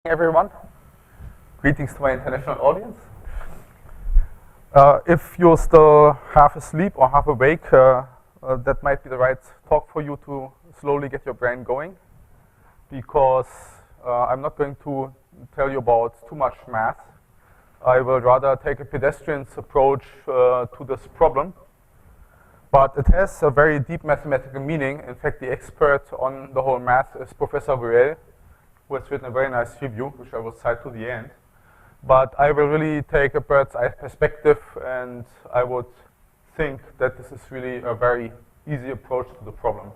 Everyone, greetings to my international audience. If you're still half asleep or half awake, that might be the right talk for you to slowly get your brain going, because I'm not going to tell you about too much math. I will rather take a pedestrian approach to this problem, but it has a very deep mathematical meaning. In fact, the expert on the whole math is Professor Ruel, who has written a very nice review, which I will cite to the end. But I will really take a bird's eye perspective, and I would think that this is really a very easy approach to the problem.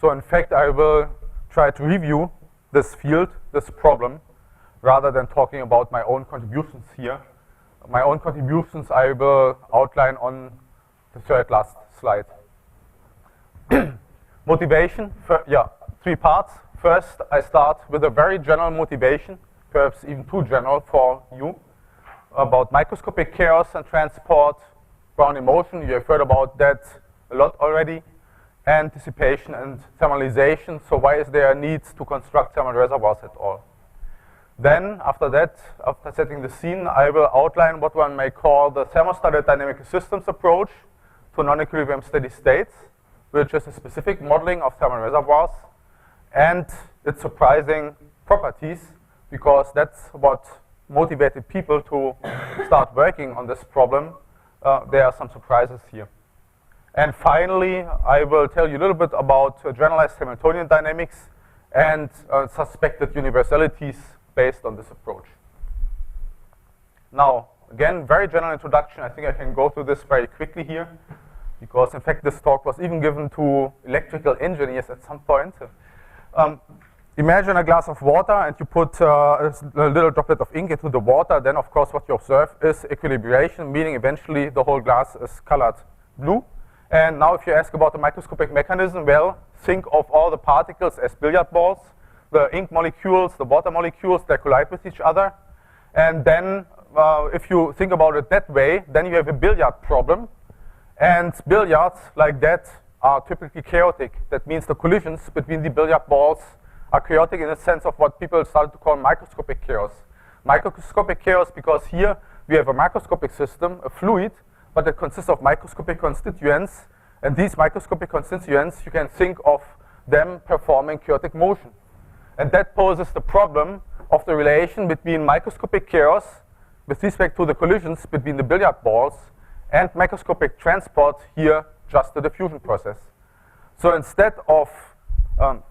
So in fact, I will try to review this field, this problem, rather than talking about my own contributions here. My own contributions I will outline on the third last slide. Motivation, three parts. First, I start with a very general motivation, perhaps even too general for you, about microscopic chaos and transport, Brownian motion. You have heard about that a lot already, and dissipation and thermalization. So why is there a need to construct thermal reservoirs at all? Then, after that, after setting the scene, I will outline what one may call the thermostated dynamical systems approach to non-equilibrium steady states, which is a specific modeling of thermal reservoirs and its surprising properties, because that's what motivated people to start working on this problem. There are some surprises here. And finally, I will tell you a little bit about generalized Hamiltonian dynamics and suspected universalities based on this approach. Now, again, very general introduction. I think I can go through this very quickly here, because in fact this talk was even given to electrical engineers at some point. Imagine a glass of water, and you put a little droplet of ink into the water. Then, of course, what you observe is equilibration, meaning eventually the whole glass is colored blue. And now if you ask about the microscopic mechanism, well, think of all the particles as billiard balls. The ink molecules, the water molecules, they collide with each other. And then if you think about it that way, then you have a billiard problem. And billiards like that are typically chaotic. That means the collisions between the billiard balls are chaotic in the sense of what people started to call microscopic chaos. Microscopic chaos because here we have a microscopic system, a fluid, but it consists of microscopic constituents, and these microscopic constituents, you can think of them performing chaotic motion. And that poses the problem of the relation between microscopic chaos with respect to the collisions between the billiard balls and macroscopic transport, here just the diffusion process. So instead of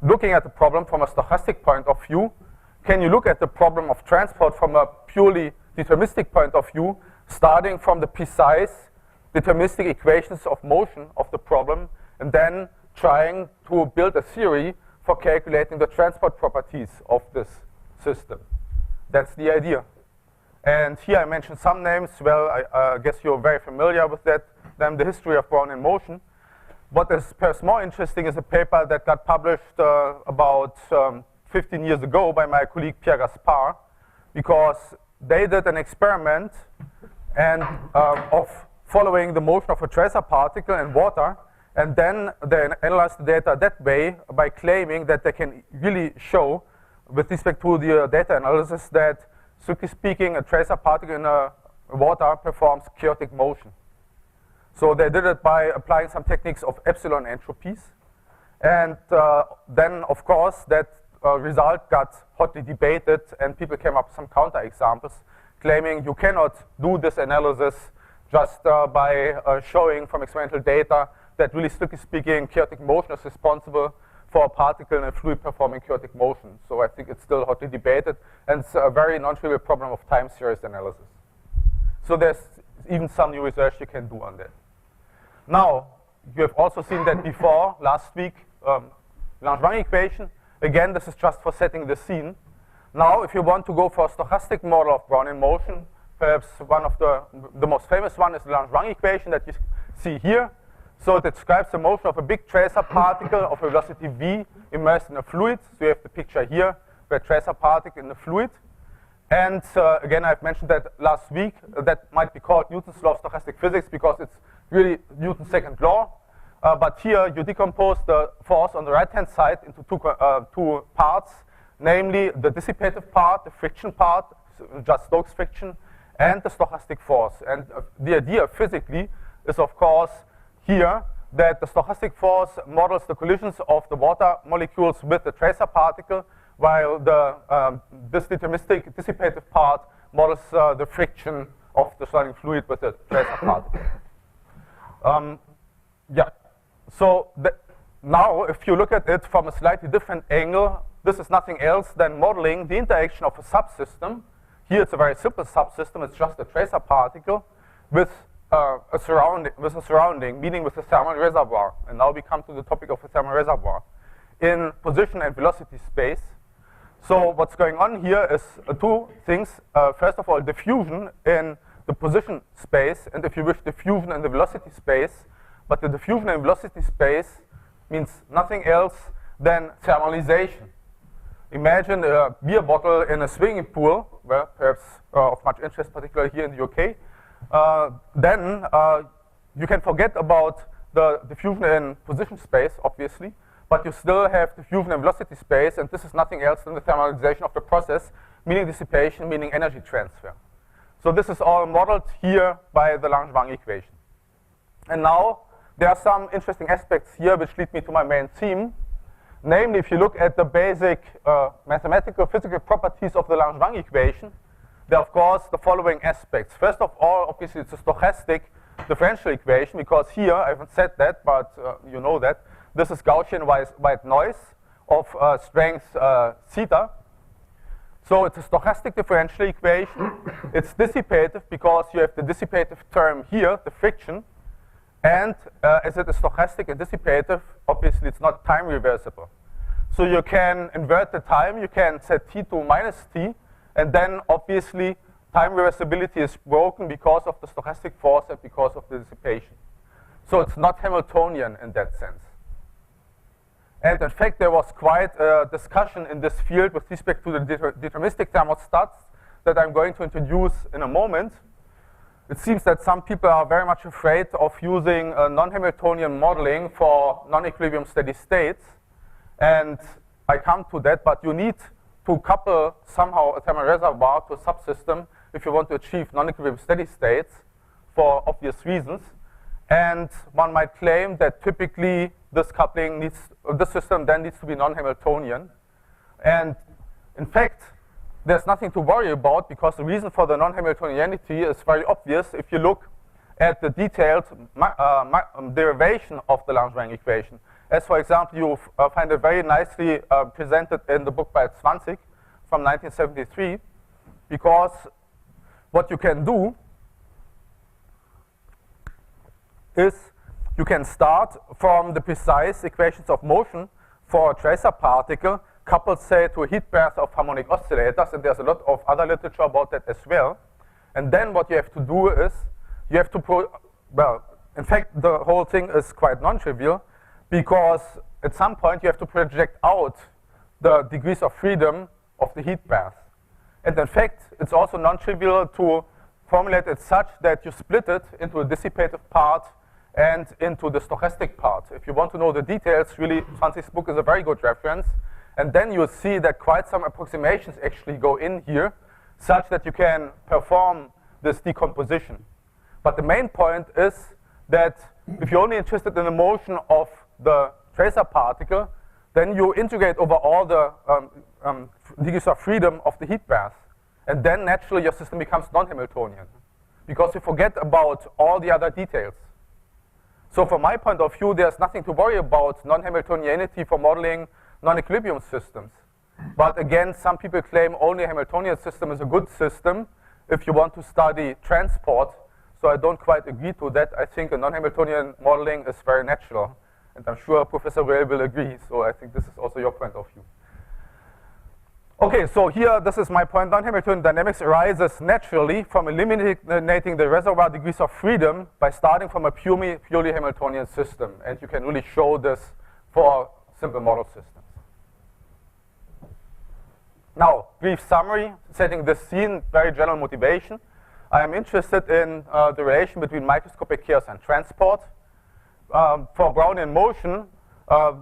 looking at the problem from a stochastic point of view, can you look at the problem of transport from a purely deterministic point of view, starting from the precise deterministic equations of motion of the problem, and then trying to build a theory for calculating the transport properties of this system? That's the idea. And here I mentioned some names. Well, I guess you're very familiar with that. Then the history of Brownian motion. What is perhaps more interesting is a paper that got published about 15 years ago by my colleague Pierre Gaspard, because they did an experiment and of following the motion of a tracer particle in water, and then they analyzed the data that way by claiming that they can really show, with respect to the data analysis, that strictly speaking, a tracer particle in water performs chaotic motion. So they did it by applying some techniques of epsilon entropies. And then, of course, that result got hotly debated, and people came up with some counterexamples, claiming you cannot do this analysis just by showing from experimental data that really, strictly speaking, chaotic motion is responsible for a particle in a fluid performing chaotic motion. So I think it's still hotly debated, and it's a very non-trivial problem of time series analysis. So there's even some new research you can do on that. Now, you have also seen that before, last week, Langevin equation. Again, this is just for setting the scene. Now, if you want to go for a stochastic model of Brownian motion, perhaps one of the most famous one is the Langevin equation that you see here. So it describes the motion of a big tracer particle of a velocity v immersed in a fluid. So you have the picture here, where tracer particle in the fluid. And again, I've mentioned that last week. That might be called Newton's law of stochastic physics, because it's really Newton's second law. But here you decompose the force on the right-hand side into two parts. namely the dissipative part, the friction part, just Stokes friction, and the stochastic force. And the idea physically is, of course, here that the stochastic force models the collisions of the water molecules with the tracer particle, while this deterministic dissipative part models the friction of the surrounding fluid with the tracer particle. Yeah. So now, if you look at it from a slightly different angle, this is nothing else than modeling the interaction of a subsystem. Here it's a very simple subsystem. It's just a tracer particle with a surrounding, meaning with a thermal reservoir. And now we come to the topic of a thermal reservoir in position and velocity space. So what's going on here is two things. First of all, diffusion in the position space, and if you wish, diffusion in the velocity space. But the diffusion in velocity space means nothing else than thermalization. Imagine a beer bottle in a swimming pool, well, perhaps of much interest, particularly here in the UK. Then you can forget about the diffusion in position space, obviously, but you still have diffusion in velocity space, and this is nothing else than the thermalization of the process, meaning dissipation, meaning energy transfer. So this is all modeled here by the Langevin equation. And now there are some interesting aspects here which lead me to my main theme. Namely, if you look at the basic mathematical physical properties of the Langevin equation, there are, of course, the following aspects. First of all, obviously, it's a stochastic differential equation, because here, I haven't said that, but you know that, this is Gaussian white noise of strength theta. So it's a stochastic differential equation. It's dissipative because you have the dissipative term here, the friction. And as it is stochastic and dissipative, obviously it's not time reversible. So you can invert the time, you can set t to minus t, and then obviously time reversibility is broken because of the stochastic force and because of the dissipation. So it's not Hamiltonian in that sense. And in fact, there was quite a discussion in this field with respect to the deterministic thermostats that I'm going to introduce in a moment. It seems that some people are very much afraid of using non-Hamiltonian modeling for non-equilibrium steady states. And I come to that, but you need to couple somehow a thermal reservoir to a subsystem if you want to achieve non-equilibrium steady states for obvious reasons. And one might claim that typically this system then needs to be non-Hamiltonian. And in fact, there's nothing to worry about, because the reason for the non-Hamiltonianity is very obvious if you look at the detailed derivation of the Langevin equation. As for example, you find it very nicely presented in the book by Zwanzig from 1973, because what you can do is you can start from the precise equations of motion for a tracer particle, coupled, say, to a heat bath of harmonic oscillators, and there's a lot of other literature about that as well. And then what you have to do is, you have to well, in fact, the whole thing is quite non-trivial, because at some point you have to project out the degrees of freedom of the heat bath. And in fact, it's also non-trivial to formulate it such that you split it into a dissipative part and into the stochastic part. If you want to know the details, really, Zwanzig's book is a very good reference. And then you'll see that quite some approximations actually go in here, such that you can perform this decomposition. But the main point is that if you're only interested in the motion of the tracer particle, then you integrate over all the degrees of freedom of the heat bath. And then naturally your system becomes non-Hamiltonian, because you forget about all the other details. So from my point of view, there's nothing to worry about non-Hamiltonianity for modeling non-equilibrium systems. But again, some people claim only a Hamiltonian system is a good system if you want to study transport. So I don't quite agree to that. I think a non-Hamiltonian modeling is very natural. And I'm sure Professor Weil will agree. So I think this is also your point of view. Okay, so here, this is my point. Non-Hamiltonian dynamics arises naturally from eliminating the reservoir degrees of freedom by starting from a purely Hamiltonian system. And you can really show this for simple model systems. Now, brief summary, setting the scene, very general motivation. I am interested in the relation between microscopic chaos and transport. For Brownian motion,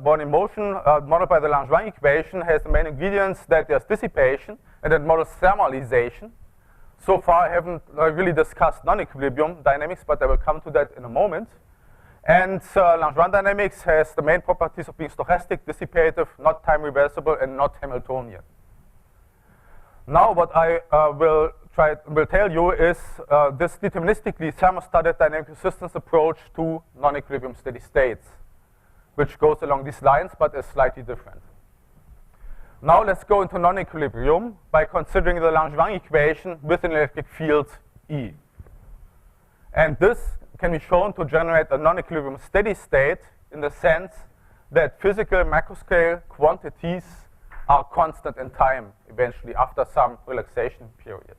body in motion, modeled by the Langevin equation, has the main ingredients that there's dissipation, and it models thermalization. So far, I haven't really discussed non-equilibrium dynamics, but I will come to that in a moment. And Langevin dynamics has the main properties of being stochastic, dissipative, not time reversible, and not Hamiltonian. Now, what I will tell you is this deterministically thermostated dynamic resistance approach to non-equilibrium steady states, which goes along these lines, but is slightly different. Now let's go into non-equilibrium by considering the Langevin equation with an electric field E. And this can be shown to generate a non-equilibrium steady state in the sense that physical macroscale quantities are constant in time eventually after some relaxation period.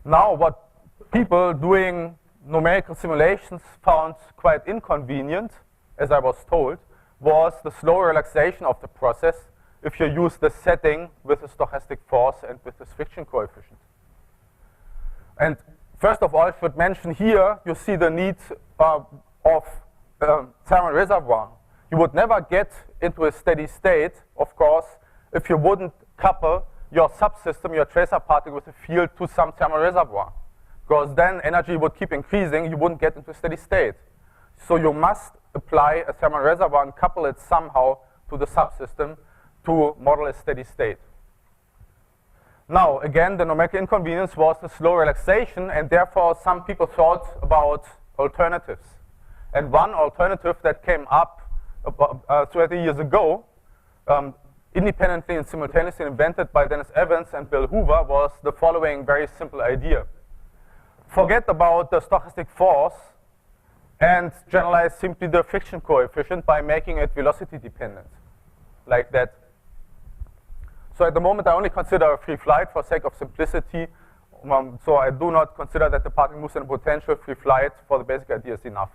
Now what people doing numerical simulations found quite inconvenient, as I was told, was the slow relaxation of the process if you use the setting with a stochastic force and with this friction coefficient. And first of all, I should mention here, you see the need of thermal reservoir. You would never get into a steady state, of course, if you wouldn't couple your subsystem, your tracer particle with a field to some thermal reservoir. Because then energy would keep increasing, you wouldn't get into a steady state. So you must apply a thermal reservoir and couple it somehow to the subsystem to model a steady state. Now, again, the numerical inconvenience was the slow relaxation, and therefore some people thought about alternatives. And one alternative that came up about 30 years ago, independently and simultaneously invented by Dennis Evans and Bill Hoover, was the following very simple idea. Forget about the stochastic force and generalize simply the friction coefficient by making it velocity dependent, like that. So at the moment, I only consider a free flight for sake of simplicity. So I do not consider that the particle moves in a potential free flight for the basic idea is enough.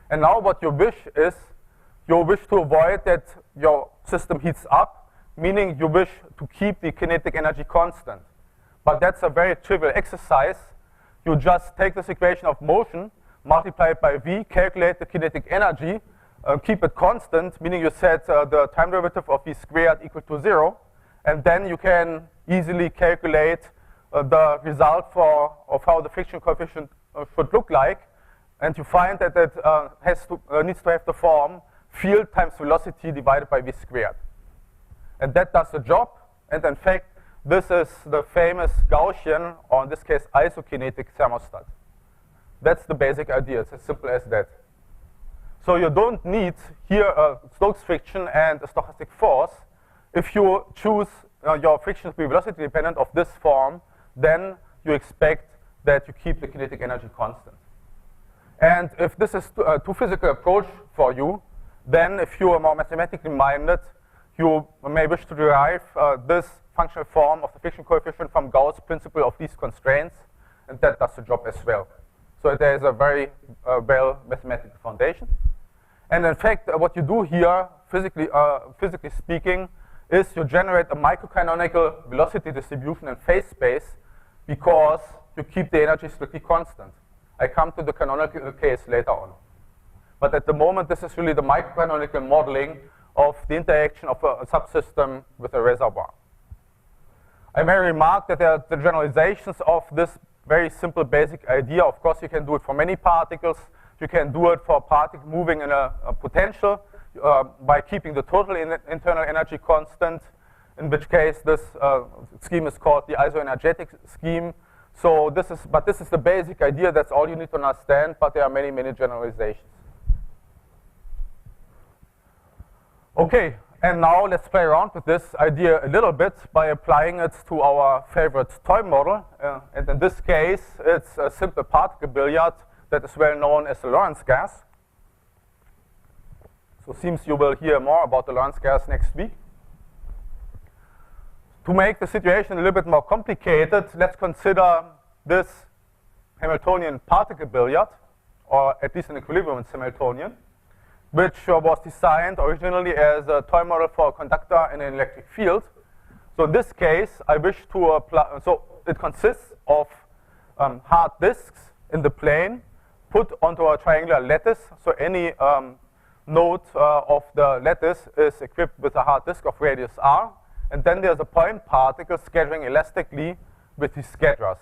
And now what you wish is, you wish to avoid that your system heats up, meaning you wish to keep the kinetic energy constant. But that's a very trivial exercise. You just take this equation of motion, multiply it by V, calculate the kinetic energy, keep it constant, meaning you set the time derivative of V squared equal to 0, and then you can easily calculate the result of how the friction coefficient should look like, and you find that it needs to have the form field times velocity divided by V squared. And that does the job, and in fact, this is the famous Gaussian, or in this case, isokinetic thermostat. That's the basic idea. It's as simple as that. So you don't need here a Stokes friction and a stochastic force. If you choose your friction to be velocity dependent of this form, then you expect that you keep the kinetic energy constant. And if this is a too physical approach for you, then if you are more mathematically minded, you may wish to derive this functional form of the friction coefficient from Gauss' principle of least constraints, and that does the job as well. So there is a very well mathematical foundation. And in fact, what you do here, physically speaking, is you generate a microcanonical velocity distribution in phase space because you keep the energy strictly constant. I come to the canonical case later on. But at the moment, this is really the microcanonical modeling of the interaction of a subsystem with a reservoir. I may remark that there are the generalizations of this very simple basic idea. Of course, you can do it for many particles. You can do it for a particle moving in a potential by keeping the total internal energy constant, in which case this scheme is called the isoenergetic scheme. So this is the basic idea. That's all you need to understand, but there are many, many generalizations. Okay, and now let's play around with this idea a little bit by applying it to our favorite toy model. And in this case, it's a simple particle billiard that is well known as the Lorentz gas. So it seems you will hear more about the Lorentz gas next week. To make the situation a little bit more complicated, let's consider this Hamiltonian particle billiard, or at least an equilibrium Hamiltonian, which was designed originally as a toy model for a conductor in an electric field. So in this case, I wish to apply, so it consists of hard disks in the plane put onto a triangular lattice. So any node of the lattice is equipped with a hard disk of radius r, and then there's a point particle scattering elastically with these scatterers.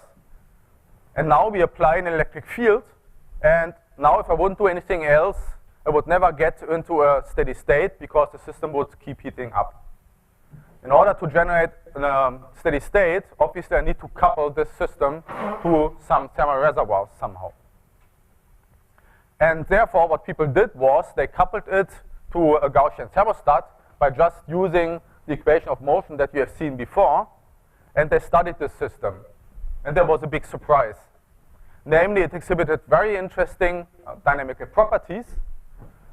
And now we apply an electric field, and now if I wouldn't do anything else, I would never get into a steady state because the system would keep heating up. In order to generate a steady state, obviously I need to couple this system to some thermal reservoirs somehow. And therefore, what people did was they coupled it to a Gaussian thermostat by just using the equation of motion that we have seen before, and they studied this system. And there was a big surprise. Namely, it exhibited very interesting dynamical properties.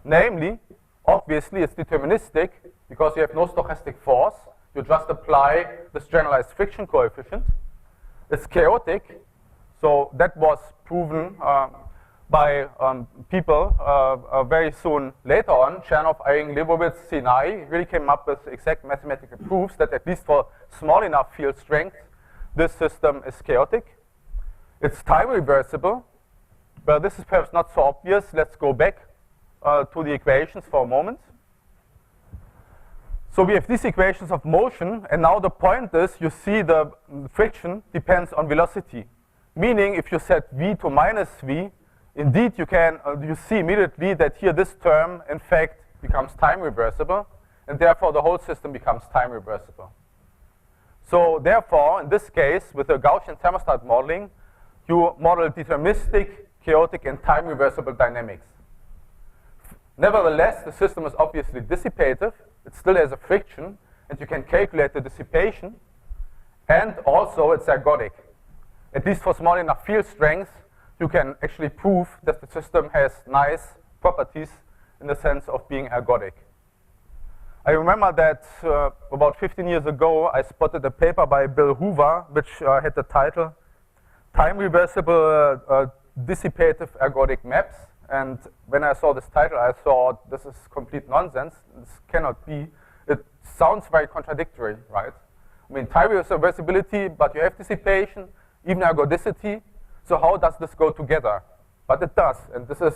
Namely, obviously, it's deterministic because you have no stochastic force. You just apply this generalized friction coefficient. It's chaotic. So that was proven by people very soon later on. Chernoff, Eyring, Leibowitz, Sinai really came up with exact mathematical proofs that at least for small enough field strength, this system is chaotic. It's time reversible, but this is perhaps not so obvious. Let's go back to the equations for a moment. So we have these equations of motion, and now the point is you see the friction depends on velocity. Meaning if you set v to minus v, indeed you can you see immediately that here this term in fact becomes time reversible, and therefore the whole system becomes time reversible. So therefore, in this case, with the Gaussian thermostat modeling, you model deterministic, chaotic, and time reversible dynamics. Nevertheless, the system is obviously dissipative. It still has a friction, and you can calculate the dissipation. And also, it's ergodic. At least for small enough field strengths, you can actually prove that the system has nice properties in the sense of being ergodic. I remember that about 15 years ago, I spotted a paper by Bill Hoover, which had the title, Time Reversible Dissipative Ergodic Maps. And when I saw this title, I thought, this is complete nonsense. This cannot be. It sounds very contradictory, right? I mean, time reversibility, but you have dissipation, even ergodicity. So how does this go together? But it does. And this is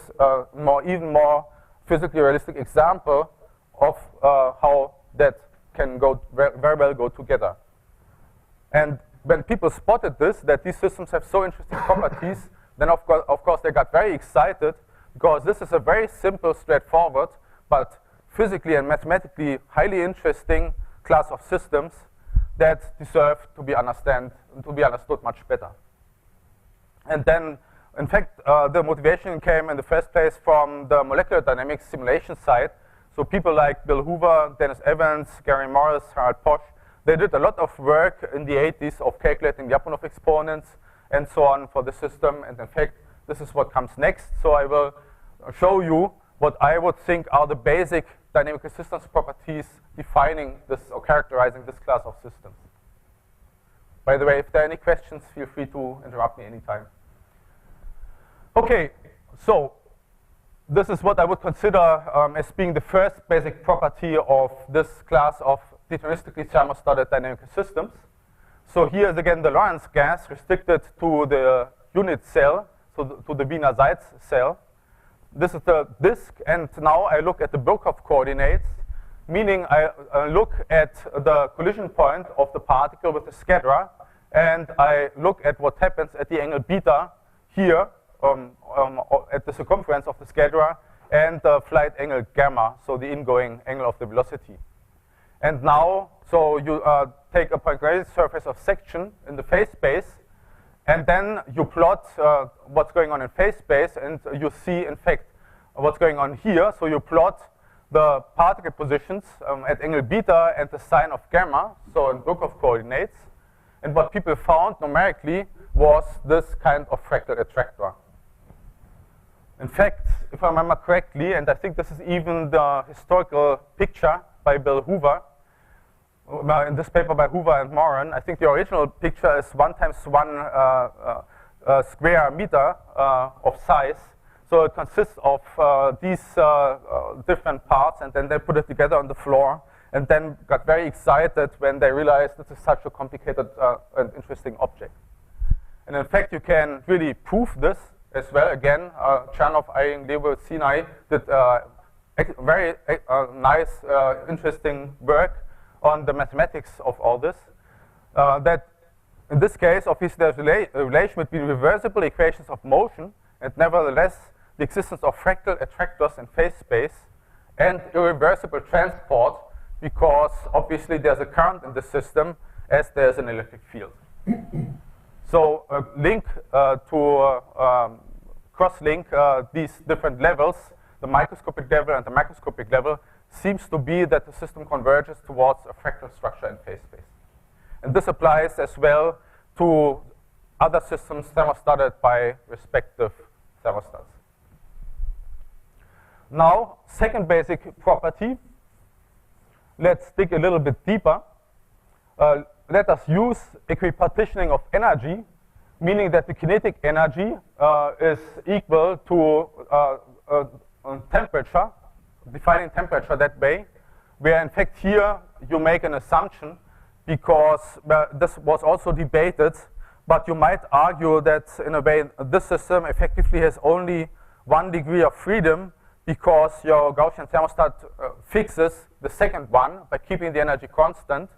even more physically realistic example of how that can go very well go together. And when people spotted this, that these systems have so interesting properties, then of course they got very excited, because this is a very simple, straightforward, but physically and mathematically highly interesting class of systems that deserve to be understood much better. And then, in fact, the motivation came in the first place from the molecular dynamics simulation side. So people like Bill Hoover, Dennis Evans, Gary Morris, Harald Posch, they did a lot of work in the 80s of calculating the Lyapunov exponents and so on for the system. And in fact, this is what comes next. So I will show you what I would think are the basic dynamical systems properties defining this or characterizing this class of systems. By the way, if there are any questions, feel free to interrupt me anytime. Okay, so this is what I would consider as being the first basic property of this class of deterministically thermostated dynamical systems. So here is again the Lorentz gas restricted to the unit cell, so to the Wiener Seitz cell. This is the disk, and now I look at the Birkhoff coordinates, meaning I look at the collision point of the particle with the scatterer, and I look at what happens at the angle beta here at the circumference of the scatterer, and the flight angle gamma, so the ingoing angle of the velocity. And now, so you take a point gradient surface of section in the phase space, and then you plot what's going on in phase space, and you see, in fact, what's going on here. So you plot the particle positions at angle beta and the sign of gamma, so in Birkhoff coordinates. And what people found numerically was this kind of fractal attractor. In fact, if I remember correctly, and I think this is even the historical picture by Bill Hoover, in this paper by Hoover and Moran, I think the original picture is 1 times 1 square meter of size. So it consists of these different parts, and then they put it together on the floor, and then got very excited when they realized this is such a complicated and interesting object. And in fact, you can really prove this as well. Again, Chernoff, Eyring, Leibowitz, Sinai did very nice, interesting work on the mathematics of all this. That in this case, obviously, there's a relation between reversible equations of motion and nevertheless the existence of fractal attractors in phase space and irreversible transport, because obviously there's a current in the system as there's an electric field. So a link cross-link these different levels, the microscopic level and the macroscopic level, seems to be that the system converges towards a fractal structure in phase space. And this applies as well to other systems thermostated by respective thermostats. Now, second basic property. Let's dig a little bit deeper. Let us use equipartitioning of energy, meaning that the kinetic energy is equal to temperature, defining temperature that way, where in fact here you make an assumption, because this was also debated, but you might argue that in a way this system effectively has only 1 degree of freedom, because your Gaussian thermostat fixes the second one by keeping the energy constant,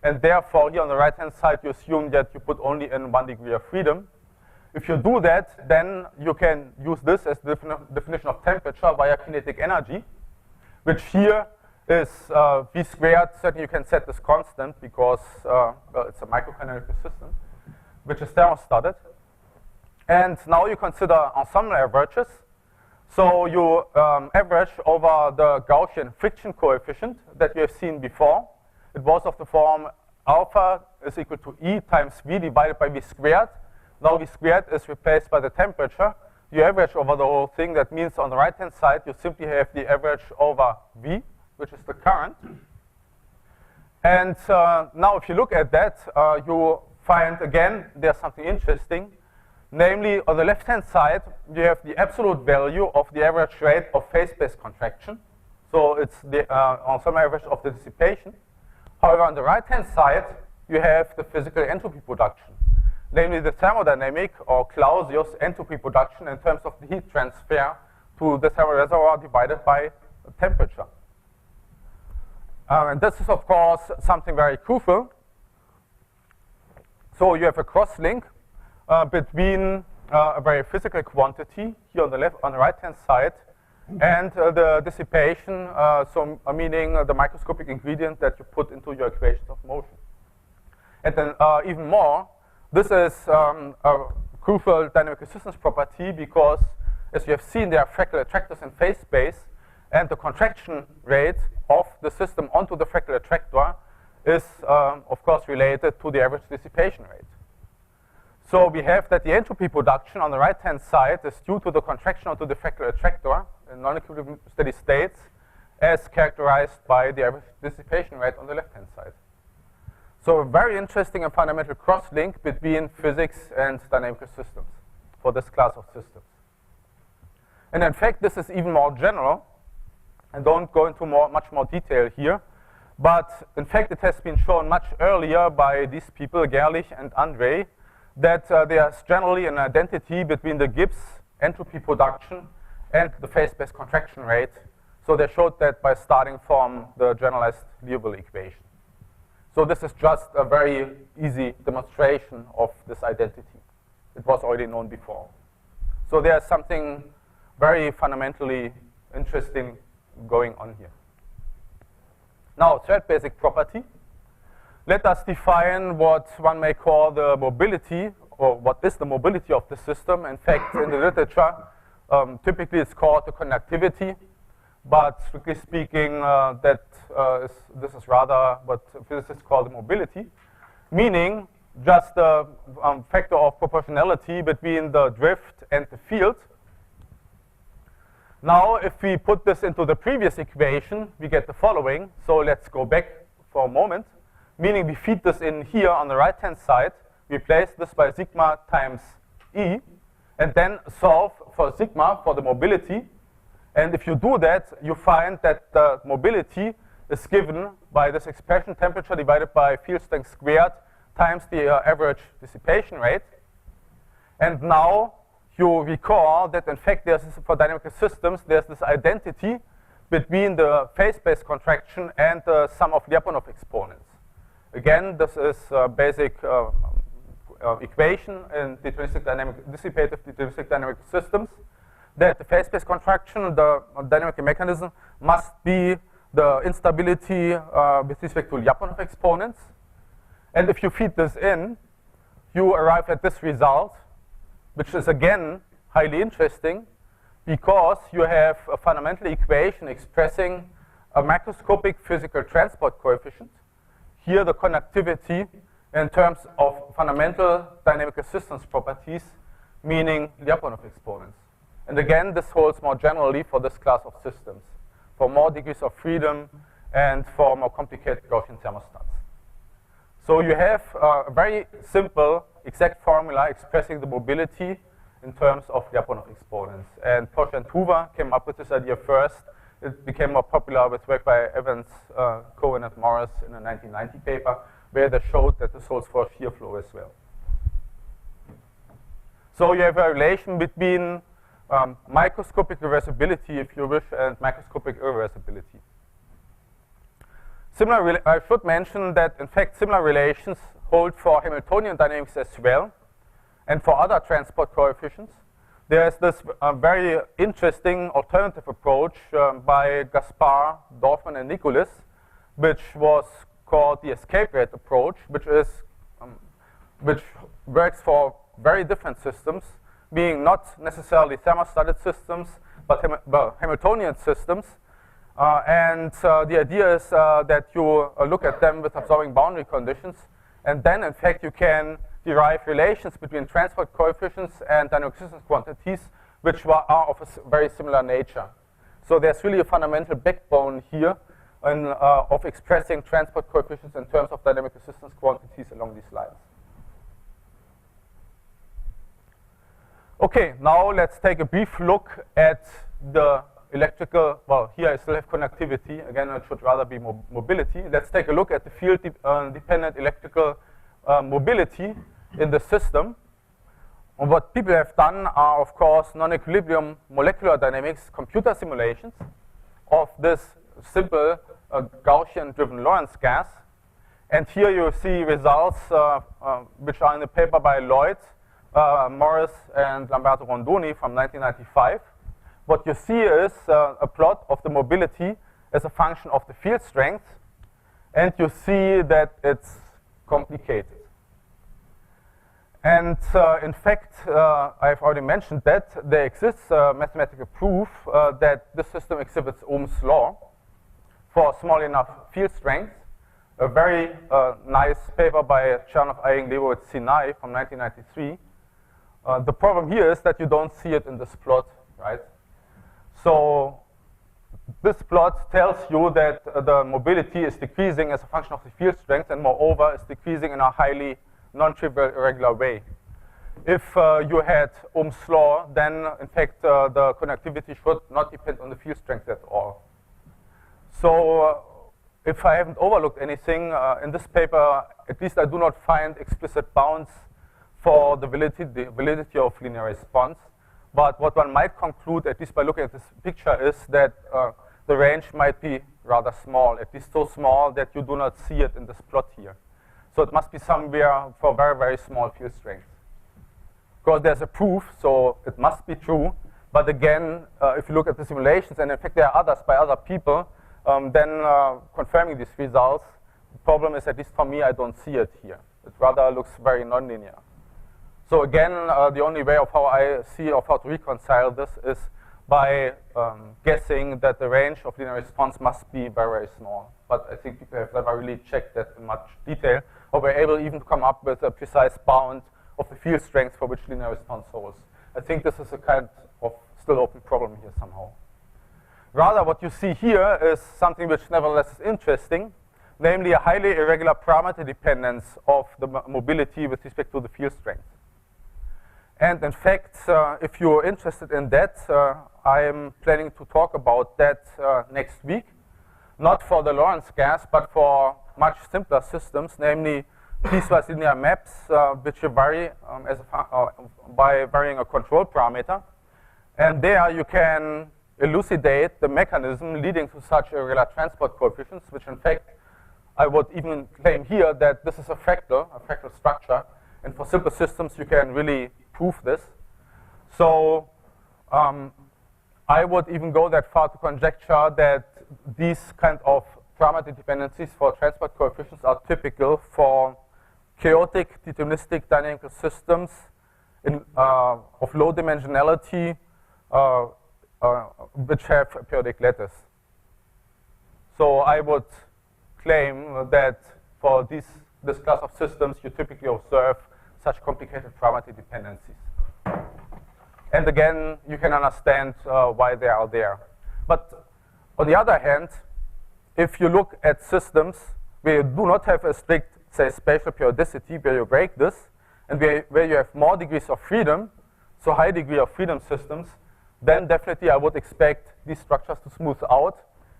and therefore here on the right hand side you assume that you put only in 1 degree of freedom. If you do that, then you can use this as the definition of temperature via kinetic energy, which here is v squared. Certainly you can set this constant because well, it's a microcanonical system, which is thermostated. And now you consider ensemble averages. So you average over the Gaussian friction coefficient that you have seen before. It was of the form alpha is equal to E times V divided by V squared. Now V squared is replaced by the temperature. You average over the whole thing. That means on the right-hand side, you simply have the average over V, which is the current. And now if you look at that, you find, again, there's something interesting. Namely, on the left-hand side, you have the absolute value of the average rate of phase space contraction. So it's the ensemble average of the dissipation. However, on the right-hand side, you have the physical entropy production, namely the thermodynamic or Clausius entropy production in terms of the heat transfer to the thermal reservoir divided by temperature. And this is, of course, something very crucial. So you have a cross-link between a very physical quantity here on the left, on the right-hand side, and the dissipation, so meaning the microscopic ingredient that you put into your equations of motion. And then even more, this is a crucial dynamical systems property because, as you have seen, there are fractal attractors in phase space, and the contraction rate of the system onto the fractal attractor is, of course, related to the average dissipation rate. So we have that the entropy production on the right-hand side is due to the contraction onto the fractal attractor in non-equilibrium steady states, as characterized by the average dissipation rate on the left-hand side. So a very interesting and fundamental cross-link between physics and dynamical systems for this class of systems. And in fact, this is even more general. I don't go into much more detail here. But in fact, it has been shown much earlier by these people, Gerlich and Andre, that there's generally an identity between the Gibbs entropy production and the phase space contraction rate. So they showed that by starting from the generalized Liouville equation. So this is just a very easy demonstration of this identity. It was already known before. So there's something very fundamentally interesting going on here. Now, third basic property. Let us define what one may call the mobility, or what is the mobility of the system. In fact, in the literature, typically it's called the conductivity, but strictly speaking, this is rather what physicists call the mobility, meaning just the factor of proportionality between the drift and the field. Now, if we put this into the previous equation, we get the following. So let's go back for a moment. Meaning we feed this in here on the right-hand side, replace this by sigma times E, and then solve for sigma for the mobility. And if you do that, you find that the mobility is given by this expression, temperature divided by field strength squared times the average dissipation rate. And now you recall that in fact there's this, for dynamical systems, there's this identity between the phase-space contraction and the sum of Lyapunov exponents. Again, this is a basic equation in dissipative deterministic dynamic systems, that the phase-space contraction, the dynamic mechanism, must be the instability with respect to Lyapunov exponents. And if you feed this in, you arrive at this result, which is again highly interesting, because you have a fundamental equation expressing a macroscopic physical transport coefficient. Here the conductivity in terms of fundamental dynamic resistance properties, meaning Lyapunov exponents. And again, this holds more generally for this class of systems, for more degrees of freedom and for more complicated Gaussian thermostats. So you have a very simple exact formula expressing the mobility in terms of Lyapunov exponents. And Porsche and Hoover came up with this idea first. It became more popular with work by Evans, Cohen, and Morris in a 1990 paper, where they showed that this holds for shear flow as well. So you have a relation between microscopic reversibility, if you wish, and macroscopic irreversibility. I should mention that, in fact, similar relations hold for Hamiltonian dynamics as well, and for other transport coefficients. There's this very interesting alternative approach by Gaspar, Dorfman, and Nicholas, which was called the escape rate approach, which works for very different systems, being not necessarily thermostated systems, but Hamiltonian systems. The idea is that you look at them with absorbing boundary conditions, and then, in fact, you can derive relations between transport coefficients and dynamic resistance quantities, which are of a very similar nature. So there's really a fundamental backbone here of expressing transport coefficients in terms of dynamic resistance quantities along these lines. Okay, now let's take a brief look at the electrical, well, here I still have conductivity. Again, it should rather be mobility. Let's take a look at the field-dependent electrical mobility in the system. And what people have done are, of course, non-equilibrium molecular dynamics computer simulations of this simple Gaussian-driven Lorentz gas. And here you see results which are in the paper by Lloyd, Morris, and Lamberto Rondoni from 1995. What you see is a plot of the mobility as a function of the field strength, and you see that it's complicated. And in fact, I've already mentioned that there exists mathematical proof that this system exhibits Ohm's law for a small enough field strength. A very nice paper by Chernoff, Eying, Leibowitz, Sinai from 1993. The problem here is that you don't see it in this plot, right? So this plot tells you that the mobility is decreasing as a function of the field strength, and moreover is decreasing in a highly non-trivial irregular way. If you had Ohm's law, then in fact the conductivity should not depend on the field strength at all. So if I haven't overlooked anything in this paper, at least I do not find explicit bounds for the validity of linear response. But what one might conclude, at least by looking at this picture, is that the range might be rather small, at least so small that you do not see it in this plot here. So it must be somewhere for very, very small field strength. Of course, there's a proof, so it must be true. But again, if you look at the simulations, and in fact there are others by other people, then confirming these results, the problem is, at least for me, I don't see it here. It rather looks very nonlinear. So again, the only way of how I see of how to reconcile this is by guessing that the range of linear response must be very, very small. But I think people have never really checked that in much detail, or were able even to come up with a precise bound of the field strength for which linear response holds. I think this is a kind of still open problem here somehow. Rather, what you see here is something which nevertheless is interesting, namely a highly irregular parameter dependence of the mobility with respect to the field strength. And in fact, if you're interested in that, I am planning to talk about that next week. Not for the Lorentz gas, but for much simpler systems, namely piecewise linear maps, which vary by varying a control parameter. And there you can elucidate the mechanism leading to such irregular transport coefficients, which in fact I would even claim here that this is a fractal structure, and for simple systems you can really prove this. So I would even go that far to conjecture that these kind of parameter dependencies for transport coefficients are typical for chaotic deterministic dynamical systems of low dimensionality which have a periodic lattice. So I would claim that for this class of systems you typically observe such complicated parameter dependencies. And again, you can understand why they are there. But on the other hand, if you look at systems where you do not have a strict, say, spatial periodicity, where you break this, and where you have more degrees of freedom, so high degree of freedom systems, then definitely I would expect these structures to smooth out,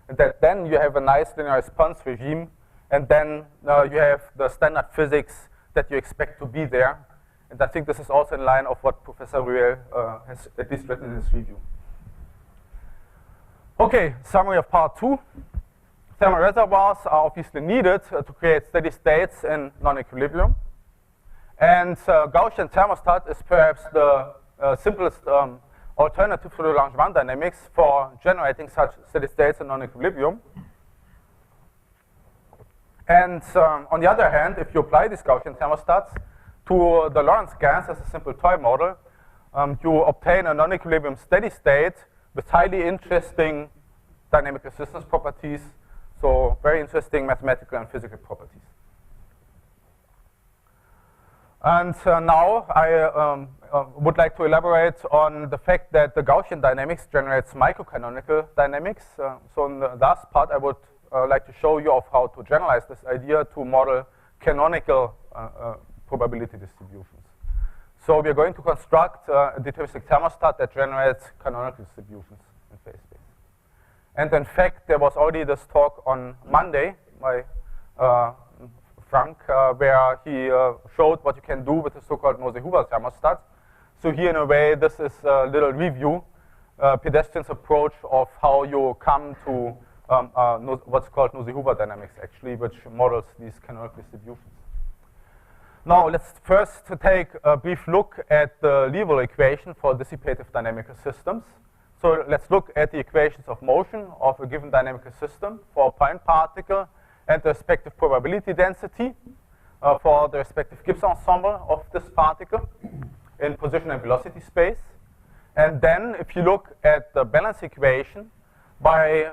and that then you have a nice linear response regime, and then you have the standard physics that you expect to be there. And I think this is also in line of what Professor Ruel has at least written in his review. Okay, summary of part 2. Thermal reservoirs are obviously needed to create steady states in non-equilibrium. And Gaussian thermostat is perhaps the simplest alternative to the Langevin dynamics for generating such steady states in non-equilibrium. And on the other hand, if you apply these Gaussian thermostats to the Lorentz gas as a simple toy model, you obtain a non-equilibrium steady state with highly interesting dynamic resistance properties, so very interesting mathematical and physical properties. And now I would like to elaborate on the fact that the Gaussian dynamics generates microcanonical dynamics. So in the last part, I would like to show you of how to generalize this idea to model canonical probability distributions. So we are going to construct a deterministic thermostat that generates canonical distributions in phase space. And in fact, there was already this talk on Monday by Frank, where he showed what you can do with the so-called Mose-Hoover thermostat. So here, in a way, this is a little review, pedestrian's approach of how you come to what's called Mose-Hoover dynamics, actually, which models these canonical distributions. Now, let's first take a brief look at the Liouville equation for dissipative dynamical systems. So let's look at the equations of motion of a given dynamical system for a point particle and the respective probability density for the respective Gibbs ensemble of this particle in position and velocity space. And then if you look at the balance equation by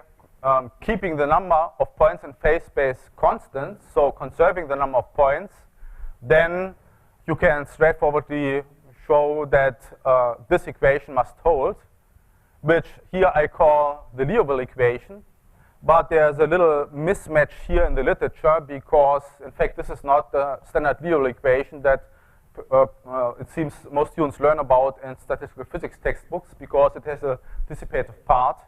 keeping the number of points in phase space constant, so conserving the number of points, then you can straightforwardly show that this equation must hold, which here I call the Liouville equation. But there's a little mismatch here in the literature because, in fact, this is not the standard Liouville equation that it seems most students learn about in statistical physics textbooks, because it has a dissipative part,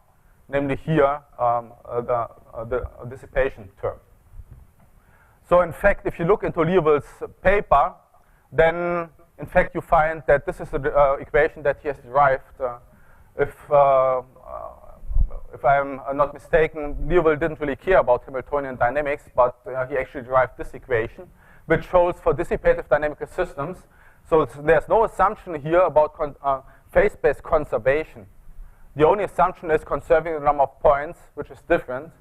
namely here the dissipation term. So in fact, if you look into Liouville's paper, then in fact you find that this is the equation that he has derived. If I'm not mistaken, Liouville didn't really care about Hamiltonian dynamics, but he actually derived this equation, which holds for dissipative dynamical systems. So there's no assumption here about phase-space conservation. The only assumption is conserving the number of points, which is different.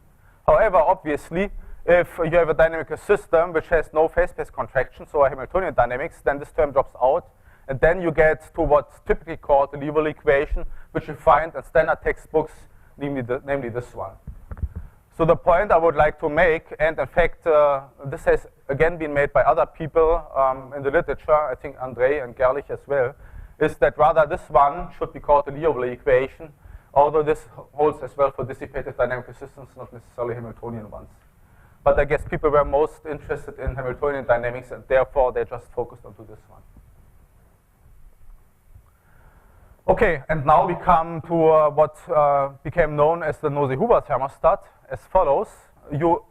However, obviously, if you have a dynamical system which has no phase-space contraction, so a Hamiltonian dynamics, then this term drops out. And then you get to what's typically called the Liouville equation, which you find in standard textbooks, namely this one. So the point I would like to make, and in fact, this has again been made by other people in the literature, I think Andrei and Gerlich as well, is that rather this one should be called the Liouville equation, although this holds as well for dissipative dynamical systems, not necessarily Hamiltonian ones. But I guess people were most interested in Hamiltonian dynamics, and therefore they just focused onto this one. Okay, and now we come to what became known as the Mose-Hoover thermostat as follows. You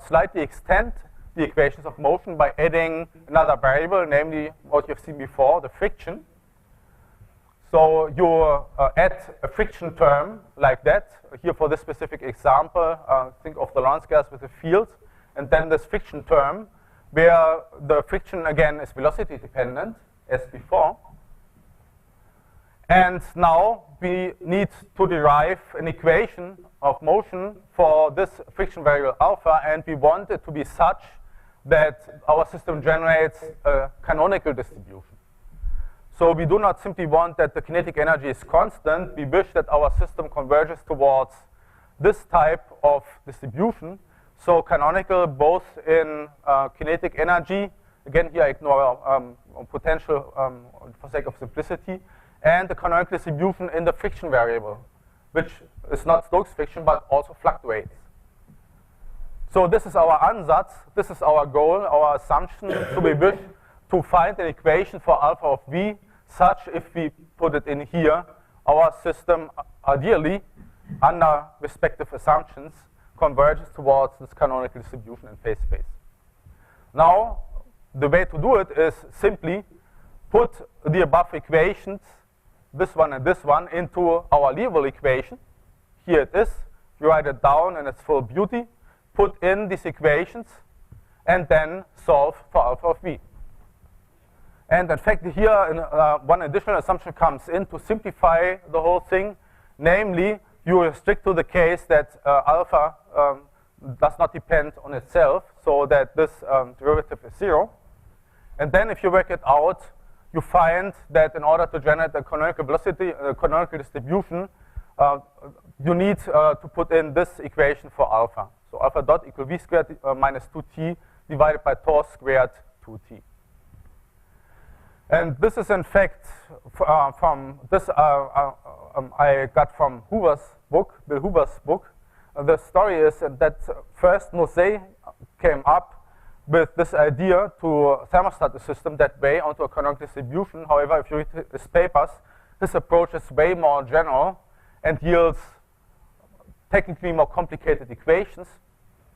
slightly extend the equations of motion by adding another variable, namely what you've seen before, the friction. So you add a friction term like that. Here for this specific example, think of the Lorentz gas with a field, and then this friction term, where the friction again is velocity dependent, as before. And now we need to derive an equation of motion for this friction variable alpha, and we want it to be such that our system generates a canonical distribution. So we do not simply want that the kinetic energy is constant, we wish that our system converges towards this type of distribution. So canonical both in kinetic energy, again here I ignore potential for sake of simplicity, and the canonical distribution in the friction variable, which is not Stokes friction but also fluctuates. So this is our ansatz, this is our goal, our assumption. So we wish to find an equation for alpha of v such, if we put it in here, our system ideally, under respective assumptions, converges towards this canonical distribution in phase space. Now, the way to do it is simply put the above equations, this one and this one, into our Liouville equation. Here it is. You write it down in its full beauty, put in these equations, and then solve for alpha of v. And in fact, here one additional assumption comes in to simplify the whole thing. Namely, you restrict to the case that alpha does not depend on itself, so that this derivative is 0. And then if you work it out, you find that in order to generate a canonical velocity, canonical distribution, you need to put in this equation for alpha. So alpha dot equal v squared minus 2t divided by tau squared 2t. And this is in fact from this I got from Hoover's book, Bill Hoover's book. The story is that first Nosé came up with this idea to thermostat the system that way onto a canonical distribution. However, if you read his papers, his approach is way more general and yields technically more complicated equations.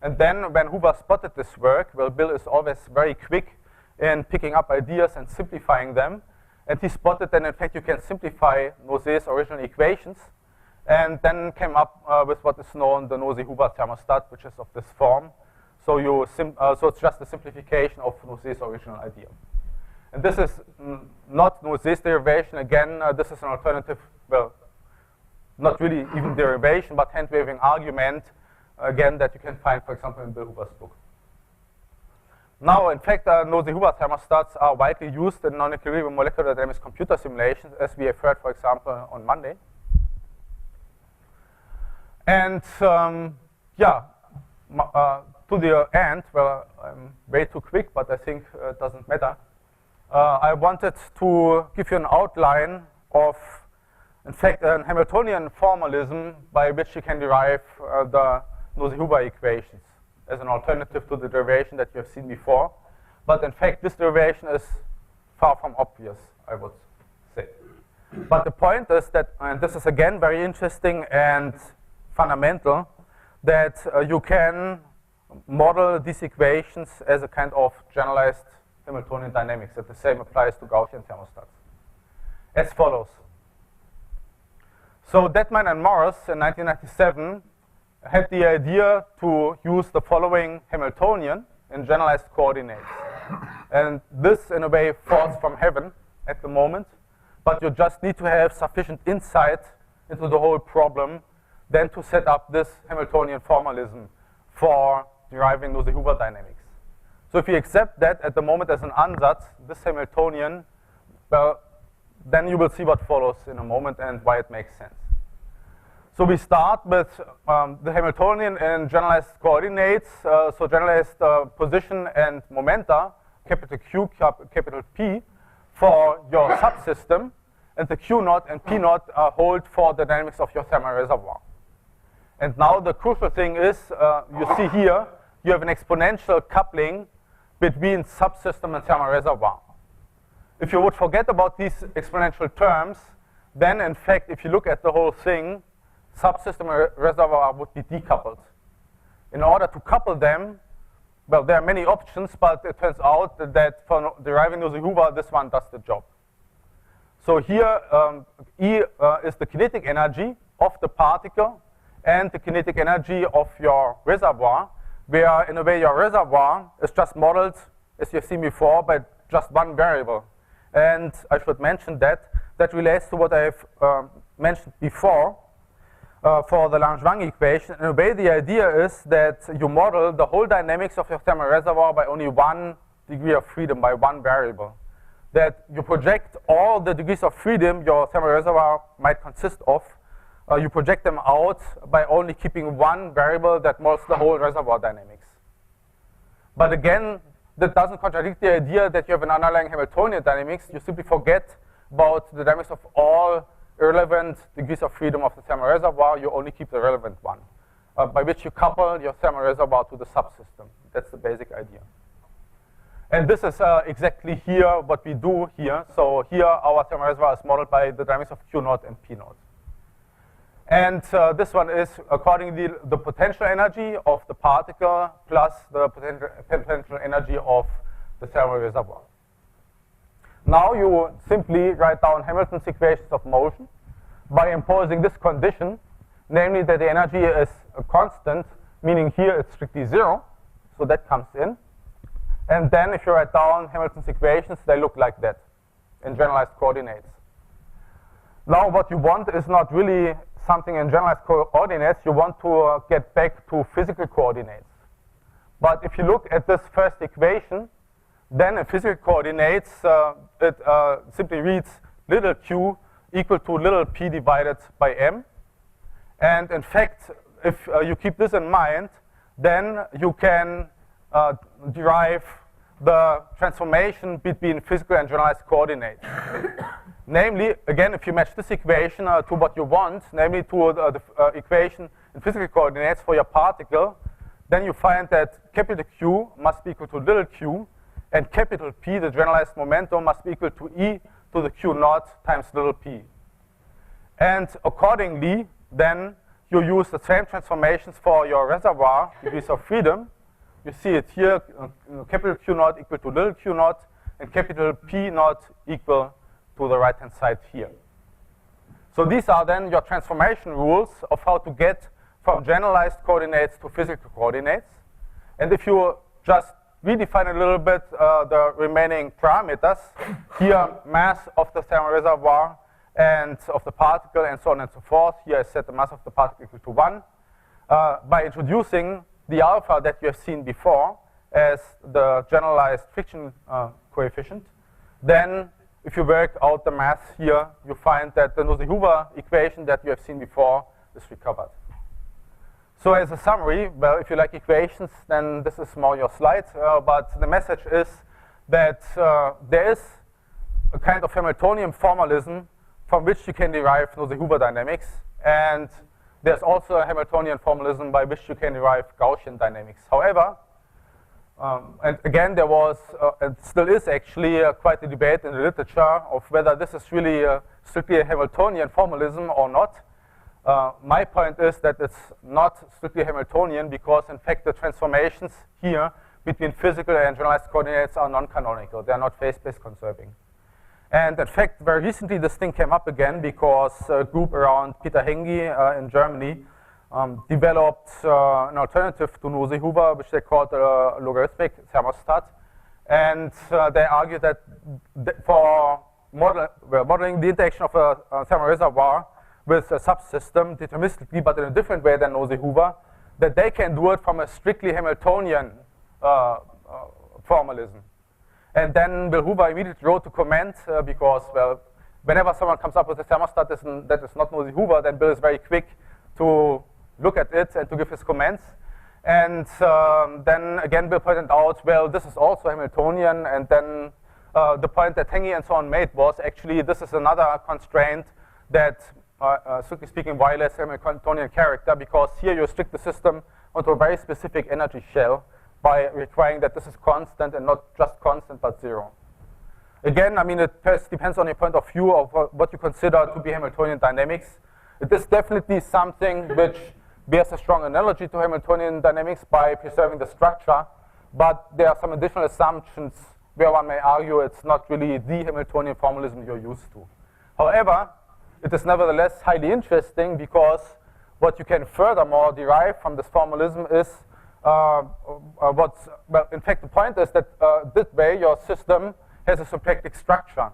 And then when Hoover spotted this work, well, Bill is always very quick in picking up ideas and simplifying them. And he spotted that in fact you can simplify Nosé's original equations, and then came up with what is known the Nosé-Hoover thermostat, which is of this form. So so it's just a simplification of Nosé's original idea. And this is not Nosé's derivation. Again, this is an alternative, well, not really even derivation, but hand-waving argument, again, that you can find, for example, in Bill Hoover's book. Now, in fact, Nosé-Hoover thermostats are widely used in non-equilibrium molecular dynamics computer simulations, as we have heard, for example, on Monday. And yeah, to the end, well, I'm way too quick, but I think it doesn't matter. I wanted to give you an outline of, in fact, an Hamiltonian formalism by which you can derive the Nosé-Hoover equations as an alternative to the derivation that you have seen before. But in fact, this derivation is far from obvious, I would say. But the point is that, and this is again very interesting and fundamental, that you can model these equations as a kind of generalized Hamiltonian dynamics, that the same applies to Gaussian thermostats, as follows. So Detman and Morris in 1997 had the idea to use the following Hamiltonian in generalized coordinates. And this, in a way, falls from heaven at the moment, but you just need to have sufficient insight into the whole problem then to set up this Hamiltonian formalism for deriving Nosé-Hoover dynamics. So if you accept that at the moment as an ansatz, this Hamiltonian, well, then you will see what follows in a moment and why it makes sense. So we start with the Hamiltonian in generalized coordinates, so generalized position and momenta, capital Q, capital P, for your subsystem, and the Q naught and P naught hold for the dynamics of your thermal reservoir. And now the crucial thing is, you see here, you have an exponential coupling between subsystem and thermal reservoir. If you would forget about these exponential terms, then in fact, if you look at the whole thing, subsystem and reservoir would be decoupled. In order to couple them, well, there are many options, but it turns out that for deriving Nosé-Hoover, this one does the job. So here, E is the kinetic energy of the particle and the kinetic energy of your reservoir, where in a way your reservoir is just modeled, as you've seen before, by just one variable. And I should mention that relates to what I've mentioned before for the Langevin equation. In a way, the idea is that you model the whole dynamics of your thermal reservoir by only one degree of freedom, by one variable. That you project all the degrees of freedom your thermal reservoir might consist of, you project them out by only keeping one variable that models the whole reservoir dynamics. But again, that doesn't contradict the idea that you have an underlying Hamiltonian dynamics. You simply forget about the dynamics of all irrelevant degrees of freedom of the thermal reservoir. You only keep the relevant one, by which you couple your thermal reservoir to the subsystem. That's the basic idea. And this is exactly here what we do here. So here our thermal reservoir is modeled by the dynamics of Q naught and P naught. And this one is accordingly the potential energy of the particle plus the potential energy of the thermal reservoir. Now you simply write down Hamilton's equations of motion by imposing this condition, namely that the energy is a constant, meaning here it's strictly zero, so that comes in. And then if you write down Hamilton's equations, they look like that in generalized coordinates. Now what you want is not really something in generalized coordinates. You want to get back to physical coordinates. But if you look at this first equation, then in physical coordinates, it simply reads little q equal to little p divided by m. And in fact, if you keep this in mind, then you can derive the transformation between physical and generalized coordinates. Namely, again, if you match this equation to what you want, namely to the equation in physical coordinates for your particle, then you find that capital Q must be equal to little q, and capital P, the generalized momentum, must be equal to E to the Q naught times little p. And accordingly, then you use the same transformations for your reservoir degrees of freedom. You see it here, capital Q naught equal to little q naught, and capital P naught equal to the right-hand side here. So these are then your transformation rules of how to get from generalized coordinates to physical coordinates. And if you just redefine a little bit the remaining parameters, here mass of the thermal reservoir and of the particle and so on and so forth, here I set the mass of the particle equal to 1, by introducing the alpha that you have seen before as the generalized friction coefficient, then if you work out the mass here, you find that the Nosy-Hoover equation that you have seen before is recovered. So as a summary, well, if you like equations, then this is more your slide, but the message is that there is a kind of Hamiltonian formalism from which you can derive Nosy-Hoover dynamics, and there's also a Hamiltonian formalism by which you can derive Gaussian dynamics. However, and again, there was, and still is actually, quite a debate in the literature of whether this is really strictly a Hamiltonian formalism or not. My point is that it's not strictly Hamiltonian because, in fact, the transformations here between physical and generalized coordinates are non-canonical. They're not phase-space conserving. And in fact, very recently, this thing came up again because a group around Peter Henge in Germany developed an alternative to Nosy-Hoover, which they called a logarithmic thermostat. And they argued that for modeling the interaction of a thermal reservoir with a subsystem deterministically, but in a different way than Nosy-Hoover, that they can do it from a strictly Hamiltonian formalism. And then Bill Hoover immediately wrote to comment because, well, whenever someone comes up with a thermostat that is not Nosy-Hoover, then Bill is very quick to look at it and to give his comments. And then again, Bill pointed out, well, this is also Hamiltonian. And then the point that Henge and so on made was actually this is another constraint that, strictly speaking, violates Hamiltonian character, because here you restrict the system onto a very specific energy shell by requiring that this is constant and not just constant but zero. Again, I mean, it depends on your point of view of what you consider to be Hamiltonian dynamics. It is definitely something which bears a strong analogy to Hamiltonian dynamics by preserving the structure, but there are some additional assumptions where one may argue it's not really the Hamiltonian formalism you're used to. However, it is nevertheless highly interesting because what you can furthermore derive from this formalism is in fact, the point is that this way your system has a symplectic structure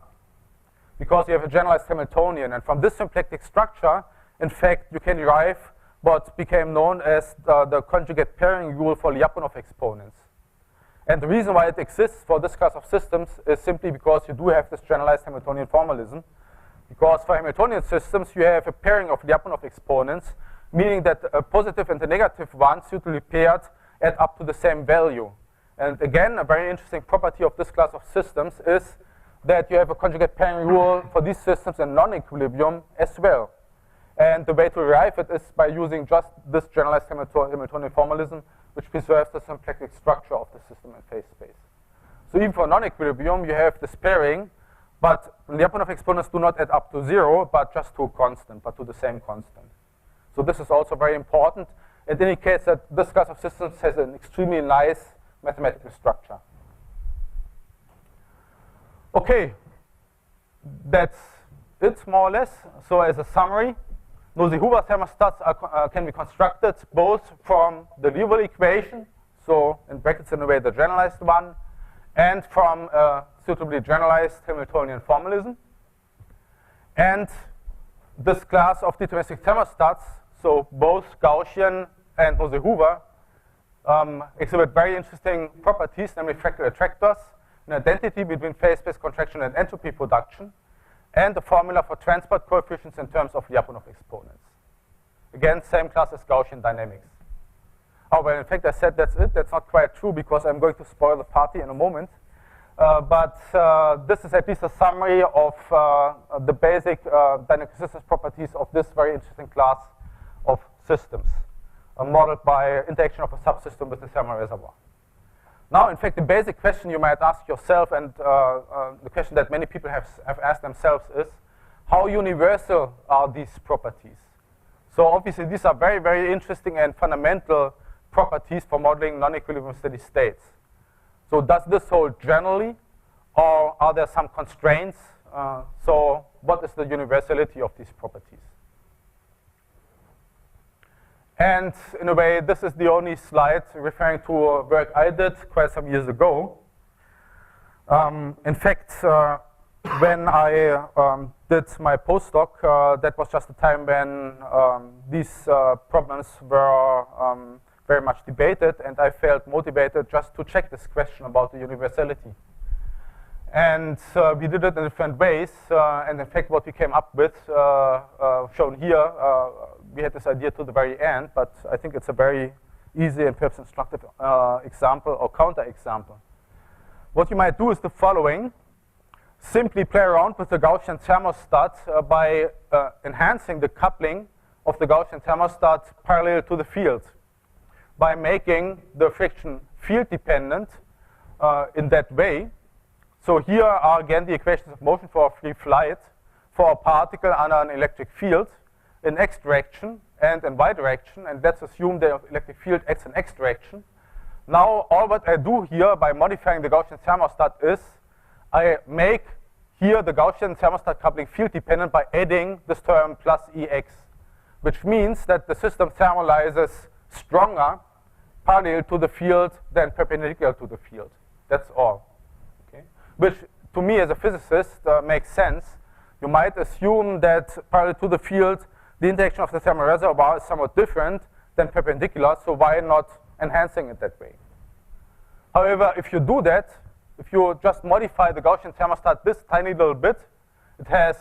because you have a generalized Hamiltonian. And from this symplectic structure, in fact, you can derive what became known as the conjugate pairing rule for Lyapunov exponents. And the reason why it exists for this class of systems is simply because you do have this generalized Hamiltonian formalism. Because for Hamiltonian systems, you have a pairing of Lyapunov exponents, meaning that the positive and the negative ones, suitably paired, add up to the same value. And again, a very interesting property of this class of systems is that you have a conjugate pairing rule for these systems in non-equilibrium as well. And the way to derive it is by using just this generalized Hamiltonian formalism, which preserves the symplectic structure of the system in phase space. So even for non-equilibrium, you have this pairing, but Lyapunov exponents do not add up to 0, but just to a constant, but to the same constant. So this is also very important. It indicates that this class of systems has an extremely nice mathematical structure. Okay, that's it more or less. So as a summary, Nosy-Hoover thermostats can be constructed both from the Liouville equation, so in brackets in a way the generalized one, and from a suitably generalized Hamiltonian formalism. And this class of deterministic thermostats, so both Gaussian and Nosy-Hoover, exhibit very interesting properties, namely fractal attractors, an identity between phase space contraction and entropy production, and the formula for transport coefficients in terms of Lyapunov exponents. Again, same class as Gaussian dynamics. However, in fact, I said that's it. That's not quite true because I'm going to spoil the party in a moment. But this is at least a summary of the basic dynamic resistance properties of this very interesting class of systems, modeled by interaction of a subsystem with the thermal reservoir. Now, in fact, the basic question you might ask yourself, and the question that many people have asked themselves is, how universal are these properties? So obviously, these are very, very interesting and fundamental properties for modeling non-equilibrium steady states. So does this hold generally, or are there some constraints? So what is the universality of these properties? And in a way, this is the only slide referring to work I did quite some years ago. In fact, when I did my postdoc, that was just a time when these problems were very much debated, and I felt motivated just to check this question about the universality. And we did it in different ways, and in fact what we came up with, shown here, we had this idea to the very end, but I think it's a very easy and perhaps instructive example or counter-example. What you might do is the following. Simply play around with the Gaussian thermostat by enhancing the coupling of the Gaussian thermostat parallel to the field, by making the friction field dependent in that way. So here are again the equations of motion for a free flight for a particle under an electric field in x direction and in y direction, and let's assume the electric field acts in x direction. Now all what I do here by modifying the Gaussian thermostat is I make here the Gaussian thermostat coupling field dependent by adding this term plus Ex, which means that the system thermalizes stronger parallel to the field than perpendicular to the field. That's all. Okay? Which to me as a physicist makes sense. You might assume that parallel to the field, the interaction of the thermal reservoir is somewhat different than perpendicular, so why not enhancing it that way? However, if you do that, if you just modify the Gaussian thermostat this tiny little bit, it has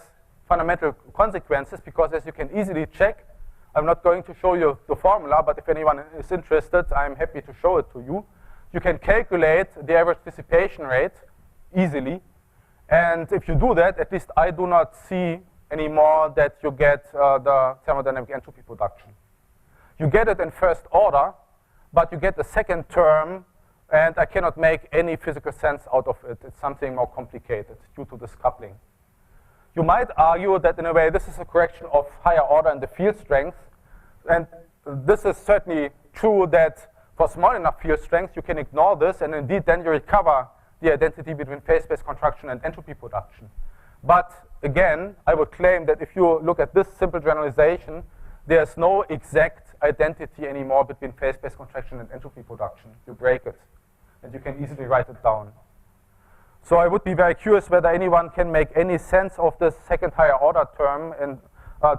fundamental consequences, because as you can easily check, I'm not going to show you the formula, but if anyone is interested, I'm happy to show it to you. You can calculate the average dissipation rate easily, and if you do that, at least I do not see anymore that you get the thermodynamic entropy production. You get it in first order, but you get the second term, and I cannot make any physical sense out of it. It's something more complicated due to this coupling. You might argue that in a way this is a correction of higher order in the field strength, and this is certainly true that for small enough field strength you can ignore this, and indeed then you recover the identity between phase space contraction and entropy production. But again, I would claim that if you look at this simple generalization, there's no exact identity anymore between phase space contraction and entropy production. You break it, and you can easily write it down. So I would be very curious whether anyone can make any sense of this second higher order term in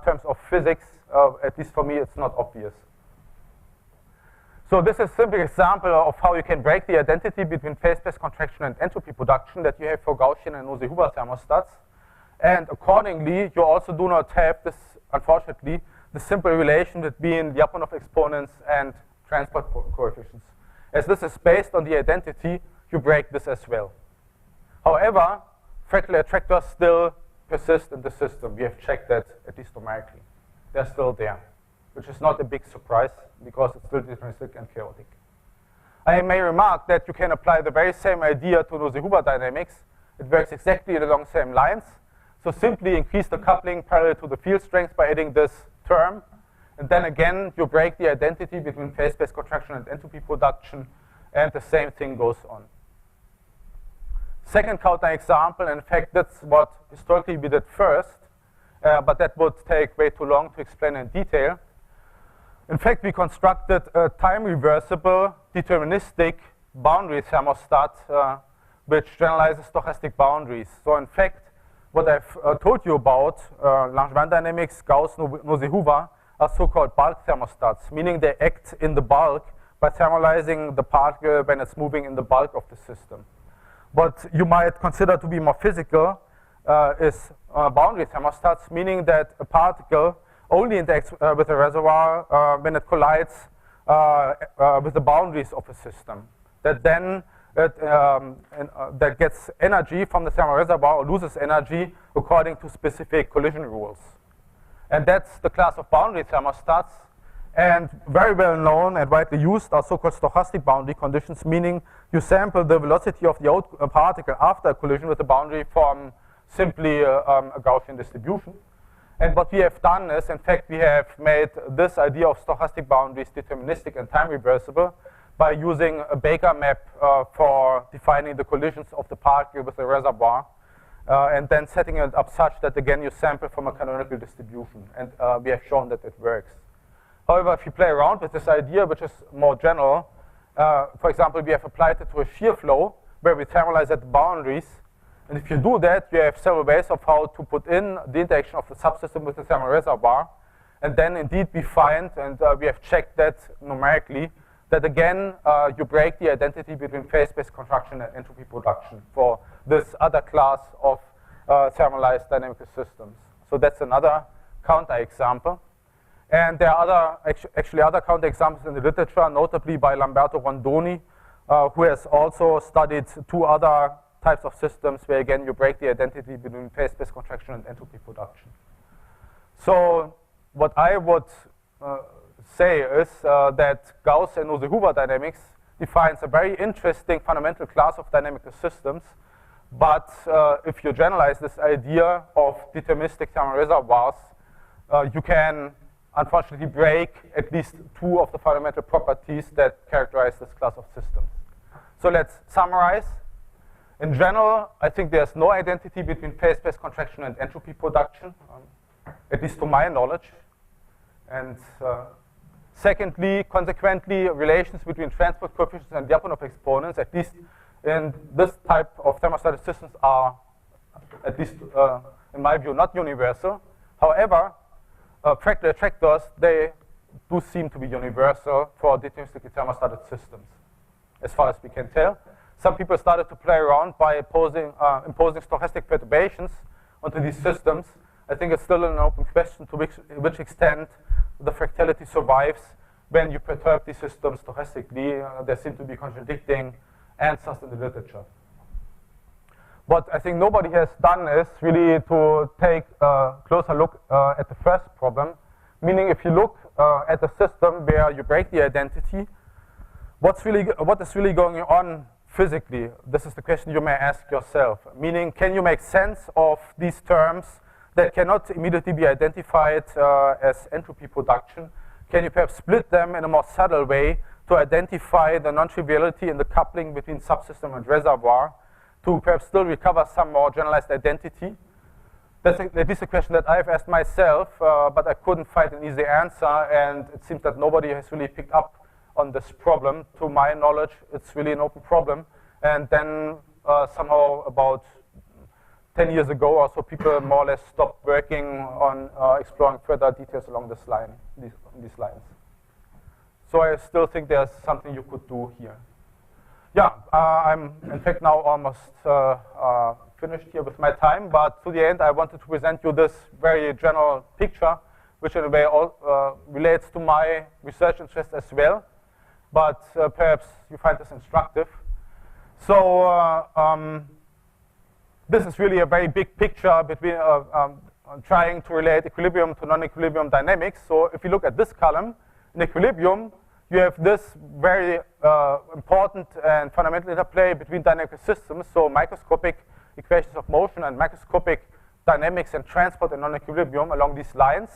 terms of physics. At least for me, it's not obvious. So this is a simple example of how you can break the identity between phase space contraction and entropy production that you have for Gaussian and Nose-Huber thermostats. And accordingly, you also do not have this, unfortunately, the simple relation between Lyapunov exponents and transport coefficients. As this is based on the identity, you break this as well. However, fractal attractors still persist in the system. We have checked that, at least numerically. They're still there, which is not a big surprise because it's still deterministic and chaotic. I may remark that you can apply the very same idea to Nose-Huber dynamics. It works exactly along the same lines. So simply increase the coupling parallel to the field strength by adding this term. And then again, you break the identity between phase space contraction and entropy production, and the same thing goes on. Second counterexample, in fact, that's what historically we did first, but that would take way too long to explain in detail. In fact, we constructed a time-reversible, deterministic boundary thermostat which generalizes stochastic boundaries. So in fact, what I've told you about Langevin dynamics, Gauss, Nose-Huber, are so-called bulk thermostats, meaning they act in the bulk by thermalizing the particle when it's moving in the bulk of the system. What you might consider to be more physical is boundary thermostats, meaning that a particle only interacts with a reservoir when it collides with the boundaries of a system. That then that gets energy from the thermal reservoir or loses energy according to specific collision rules. And that's the class of boundary thermostats. And very well known and widely used are so-called stochastic boundary conditions, meaning you sample the velocity of the out particle after a collision with the boundary from simply a Gaussian distribution. And what we have done is, in fact, we have made this idea of stochastic boundaries deterministic and time reversible by using a Baker map for defining the collisions of the particle with the reservoir, and then setting it up such that, again, you sample from a canonical distribution. And we have shown that it works. However, if you play around with this idea, which is more general, for example, we have applied it to a shear flow where we thermalize at the boundaries. And if you do that, you have several ways of how to put in the interaction of the subsystem with the thermal reservoir. And then, indeed, we find, and we have checked that numerically, that again, you break the identity between phase space contraction and entropy production for this other class of thermalized dynamical systems. So that's another counterexample. And there are actually other counterexamples in the literature, notably by Lamberto Rondoni, who has also studied two other types of systems where, again, you break the identity between phase space contraction and entropy production. So what I would say is that Gauss and Nose-Huber dynamics defines a very interesting fundamental class of dynamical systems. But if you generalize this idea of deterministic thermal reservoirs, you can unfortunately break at least two of the fundamental properties that characterize this class of systems. So let's summarize. In general, I think there's no identity between phase space contraction and entropy production, at least to my knowledge. And secondly, consequently, relations between transport coefficients and Lyapunov exponents, at least in this type of thermostatic systems, are, at least in my view, not universal. However, fractal attractors, they do seem to be universal for deterministically thermostatic systems, as far as we can tell. Some people started to play around by imposing stochastic perturbations onto these systems. I think it's still an open question to which extent the fractality survives when you perturb these systems stochastically. There seem to be contradicting answers in the literature. What I think nobody has done is really to take a closer look at the first problem, meaning if you look at a system where you break the identity, what is really going on physically? This is the question you may ask yourself, meaning can you make sense of these terms that cannot immediately be identified as entropy production? Can you perhaps split them in a more subtle way to identify the non-triviality in the coupling between subsystem and reservoir, to perhaps still recover some more generalized identity? That's at least a question that I've asked myself, but I couldn't find an easy answer, and it seems that nobody has really picked up on this problem. To my knowledge, it's really an open problem. And then somehow about 10 years ago or so, people more or less stopped working on exploring further details along this line, these lines. So I still think there's something you could do here. Yeah, I'm in fact now almost finished here with my time, but to the end I wanted to present you this very general picture, which in a way relates to my research interest as well, but perhaps you find this instructive. So this is really a very big picture between trying to relate equilibrium to non-equilibrium dynamics. So if you look at this column, in equilibrium, you have this very important and fundamental interplay between dynamical systems, so microscopic equations of motion and microscopic dynamics and transport in non-equilibrium along these lines.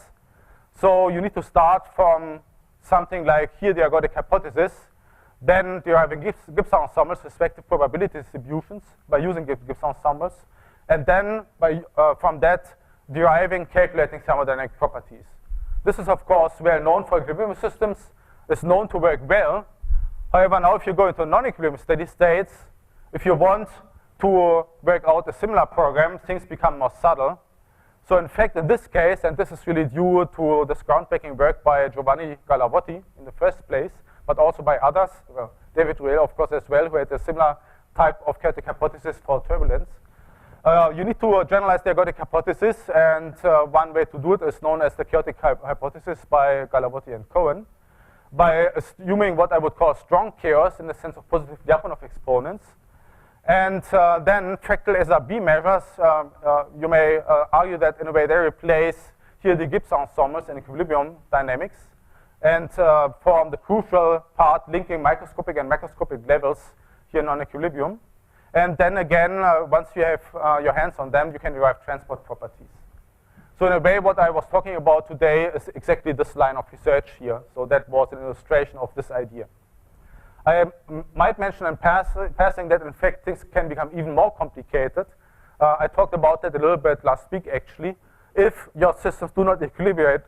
So you need to start from something like here the ergodic hypothesis, then deriving Gibbs ensembles, respective probability distributions by using Gibbs ensembles, and then from that deriving calculating thermodynamic properties. This is of course well known for equilibrium systems. It's known to work well. However, now if you go into non-equilibrium steady states, if you want to work out a similar program, things become more subtle. So in fact, in this case, and this is really due to this groundbreaking work by Giovanni Galavotti in the first place, but also by others, well, David Ruel, of course, as well, who had a similar type of chaotic hypothesis for turbulence. You need to generalize the ergodic hypothesis, and one way to do it is known as the chaotic hypothesis by Galavotti and Cohen, by assuming what I would call strong chaos in the sense of positive Lyapunov exponents. And then fractal SRB measures, you may argue that in a way they replace here the Gibbs ensembles in equilibrium dynamics and form the crucial part linking microscopic and macroscopic levels here in non-equilibrium. And then again, once you have your hands on them, you can derive transport properties. So in a way, what I was talking about today is exactly this line of research here. So that was an illustration of this idea. I might mention in passing that in fact things can become even more complicated. I talked about that a little bit last week actually. If your systems do not equilibrate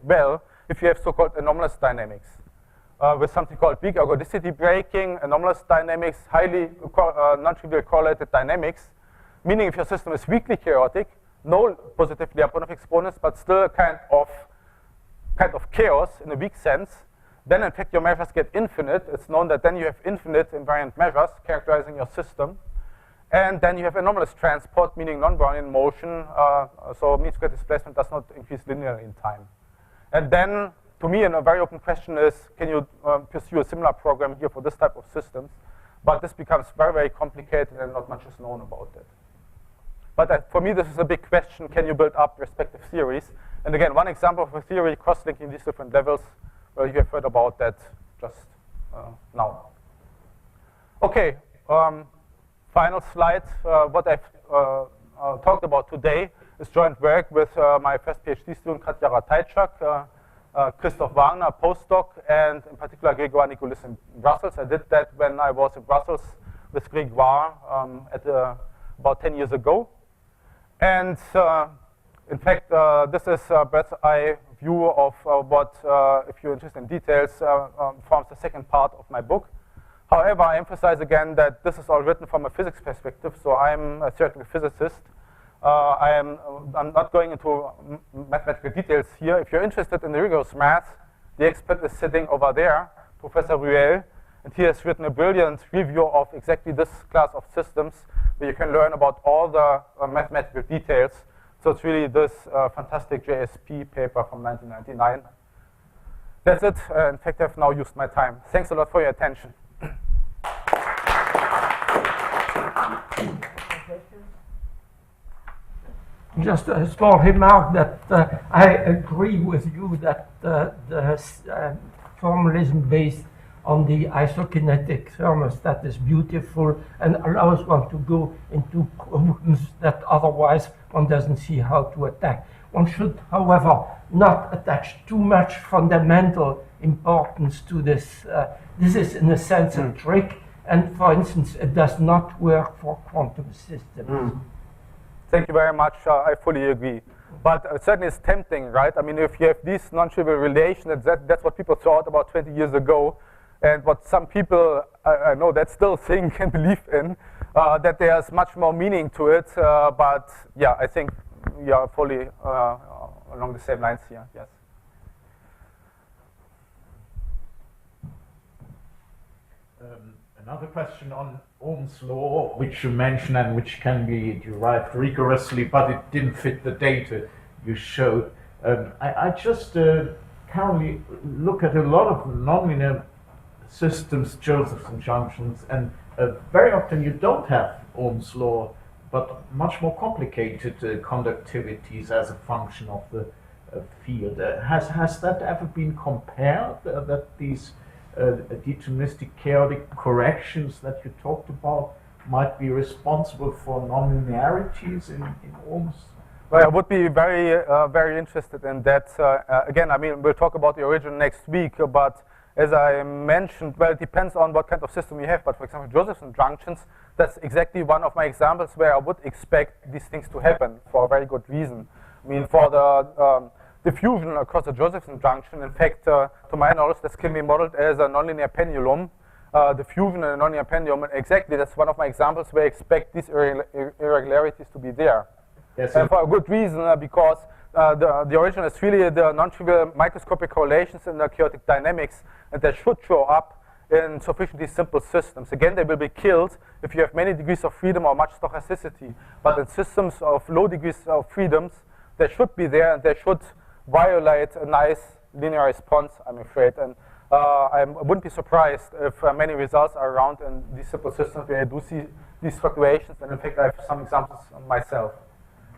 well, if you have so-called anomalous dynamics, with something called weak ergodicity breaking, anomalous dynamics, highly non-trivial correlated dynamics, meaning if your system is weakly chaotic, no positive Lyapunov exponents, but still kind of chaos in a weak sense, then in fact your measures get infinite. It's known that then you have infinite invariant measures characterizing your system. And then you have anomalous transport, meaning non-Brownian motion, so mean square displacement does not increase linearly in time. And then, to me, a very open question is, can you pursue a similar program here for this type of systems? But this becomes very, very complicated and not much is known about it. But for me, this is a big question. Can you build up respective theories? And again, one example of a theory cross-linking these different levels, well, you have heard about that just now. Okay, final slide. What I've talked about today is joint work with my first PhD student, Katja Ratajczak, Christoph Wagner, postdoc, and in particular Grégoire Nicolas in Brussels. I did that when I was in Brussels with Grégoire about 10 years ago. And in fact, this is a bird's eye view of what, if you're interested in details, forms the second part of my book. However, I emphasize again that this is all written from a physics perspective, so I'm a theoretical physicist. I'm not going into mathematical details here. If you're interested in the rigorous math, the expert is sitting over there, Professor Ruel, and he has written a brilliant review of exactly this class of systems where you can learn about all the mathematical details. So it's really this fantastic JSP paper from 1999. That's it. In fact, I've now used my time. Thanks a lot for your attention. Just a small remark that I agree with you that the formalism based on the isokinetic thermostat is beautiful and allows one to go into problems that otherwise one doesn't see how to attack. One should, however, not attach too much fundamental importance to this. This is, in a sense, a trick, and for instance, it does not work for quantum systems. Thank you very much. I fully agree. But certainly it's tempting, right? I mean, if you have these non-trivial relations, that's what people thought about 20 years ago, and what some people, I know that still think and believe in, that there's much more meaning to it. But yeah, I think we are fully along the same lines here, yes. Another question on Ohm's law, which you mentioned and which can be derived rigorously, but it didn't fit the data you showed. I just currently look at a lot of nonlinear systems, Josephson junctions, and very often you don't have Ohm's law, but much more complicated conductivities as a function of the field. Has that ever been compared, that these deterministic chaotic corrections that you talked about might be responsible for nonlinearities in Ohm's? Well, I would be very interested in that. Again, I mean, we'll talk about the origin next week, but as I mentioned, well, it depends on what kind of system you have. But for example, Josephson junctions, that's exactly one of my examples where I would expect these things to happen for a very good reason. I mean, for the diffusion across the Josephson junction, in fact, to my knowledge, this can be modeled as a nonlinear pendulum. Diffusion in a nonlinear pendulum, exactly, that's one of my examples where I expect these irregularities to be there. Yes, and for a good reason, because the origin is really the non-trivial microscopic correlations in the chaotic dynamics, and they should show up in sufficiently simple systems. Again, they will be killed if you have many degrees of freedom or much stochasticity. But in systems of low degrees of freedoms, they should be there, and they should violate a nice linear response, I'm afraid. And I wouldn't be surprised if many results are around in these simple systems where I do see these fluctuations. And in fact, I have some examples myself.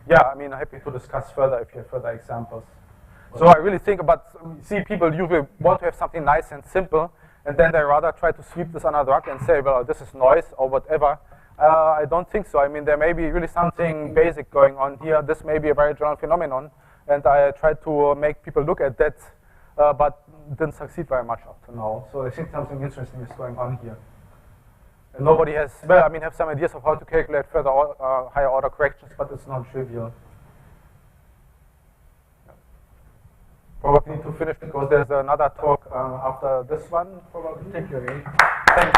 Yeah, I mean, I'm happy to discuss further if you have further examples. So I really think about, see, people usually want to have something nice and simple, and then they rather try to sweep this under the rug and say, well, this is noise or whatever. I don't think so. I mean, there may be really something basic going on here. This may be a very general phenomenon, and I tried to make people look at that, but didn't succeed very much up to now. So I think something interesting is going on here. And nobody has, well, I mean, have some ideas of how to calculate further higher order corrections, but it's not trivial. Probably need to finish because there's another talk after this one, probably. Thank you, Ray. Thanks.